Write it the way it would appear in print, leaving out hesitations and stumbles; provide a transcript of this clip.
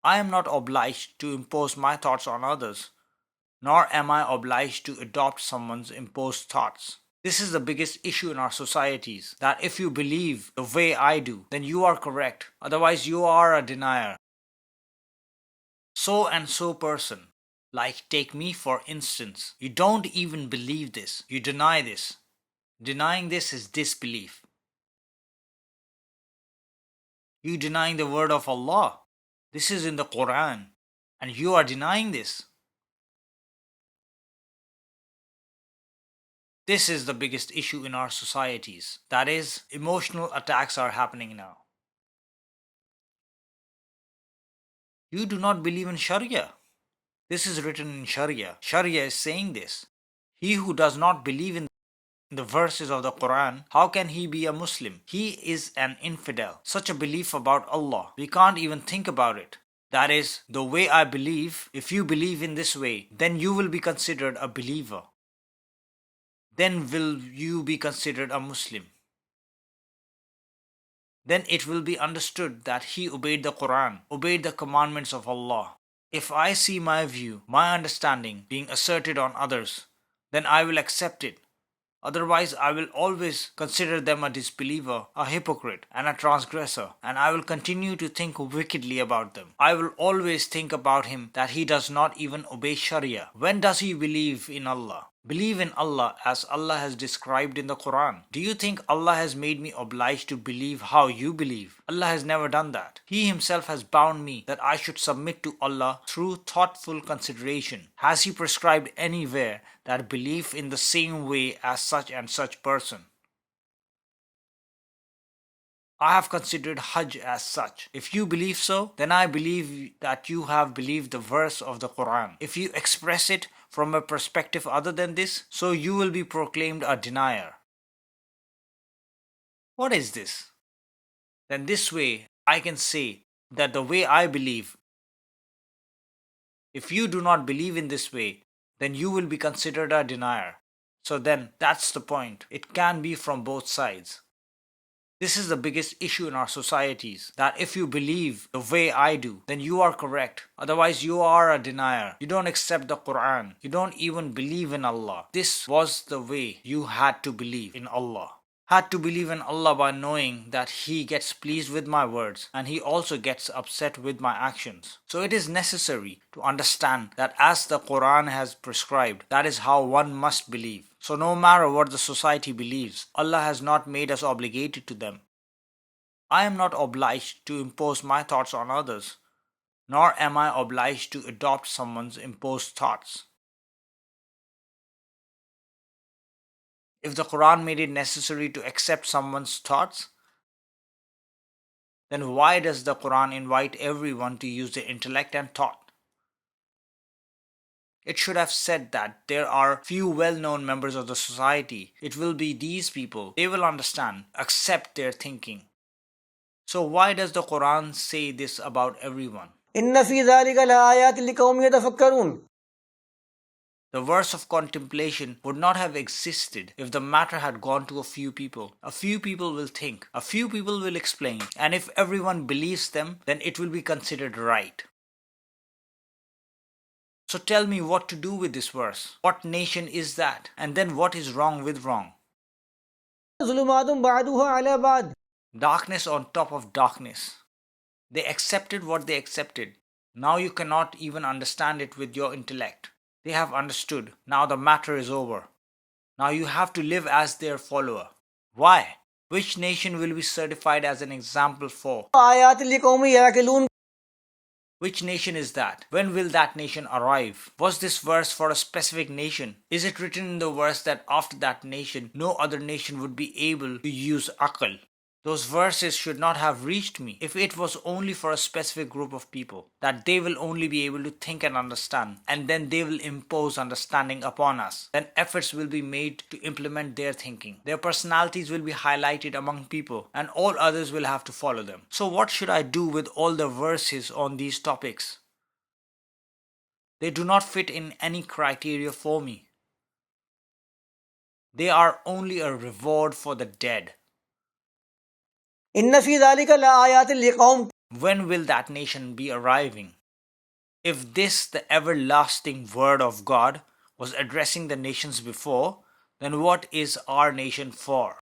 I am not obliged to impose my thoughts on others, nor am I obliged to adopt someone's imposed thoughts. This is the biggest issue in our societies, that if you believe the way I do, then you are correct, otherwise you are a denier. So and so person, like take me for instance, you don't even believe this, you deny this. Denying this is disbelief. You denying the word of Allah. This is in the Qur'an, and you are denying this. This is the biggest issue in our societies. That is, emotional attacks are happening now. You do not believe in Sharia. This is written in Sharia. Sharia is saying this. He who does not believe in the verses of the Quran, how can he be a Muslim? He is an infidel. Such a belief about Allah, we can't even think about it. That is, the way I believe, if you believe in this way, then you will be considered a believer. Then will you be considered a Muslim. Then it will be understood that he obeyed the Quran, obeyed the commandments of Allah. If I see my view, my understanding being asserted on others, then I will accept it. Otherwise, I will always consider them a disbeliever, a hypocrite, and a transgressor, and I will continue to think wickedly about them. I will always think about him that he does not even obey Sharia. When does he believe in Allah? Believe in Allah as Allah has described in the Quran. Do you think Allah has made me obliged to believe how you believe? Allah has never done that. He himself has bound me that I should submit to Allah through thoughtful consideration. Has he prescribed anywhere that belief in the same way as such and such person? I have considered Hajj as such. If you believe so, then I believe that you have believed the verse of the Quran. If you express it from a perspective other than this, so you will be proclaimed a denier. What is this? Then this way I can say that the way I believe, if you do not believe in this way, then you will be considered a denier. So then that's the point. It can be from both sides. This is the biggest issue in our societies, that if you believe the way I do, then you are correct. Otherwise, you are a denier. You don't accept the Quran. You don't even believe in Allah. This was the way you had to believe in Allah. Had to believe in Allah by knowing that He gets pleased with my words and He also gets upset with my actions. So it is necessary to understand that as the Quran has prescribed, that is how one must believe. So no matter what the society believes, Allah has not made us obligated to them. I am not obliged to impose my thoughts on others, nor am I obliged to adopt someone's imposed thoughts. If the Quran made it necessary to accept someone's thoughts, then why does the Quran invite everyone to use their intellect and thought? It should have said that there are few well-known members of the society. It will be these people. They will understand, accept their thinking. So why does the Quran say this about everyone? إن في ذلك لآيات لقوم يتفكرون. The verse of contemplation would not have existed if the matter had gone to a few people. A few people will think, a few people will explain, and if everyone believes them, then it will be considered right. So tell me what to do with this verse. What nation is that? And then what is wrong with wrong? ظلمات بعضها على بعض. Darkness on top of darkness. They accepted what they accepted. Now you cannot even understand it with your intellect. They have understood. Now the matter is over. Now you have to live as their follower. Why? Which nation will be certified as an example for? آيات لقوم يعقلون. Which nation is that? When will that nation arrive? Was this verse for a specific nation? Is it written in the verse that after that nation, no other nation would be able to use aql? Those verses should not have reached me if it was only for a specific group of people, that they will only be able to think and understand, and then they will impose understanding upon us. Then efforts will be made to implement their thinking. Their personalities will be highlighted among people, and all others will have to follow them. So what should I do with all the verses on these topics? They do not fit in any criteria for me. They are only a reward for the dead. إن في ذلك لآيات لقوم When will that nation be arriving? If this, the everlasting word of God, was addressing the nations before, then what is our nation for?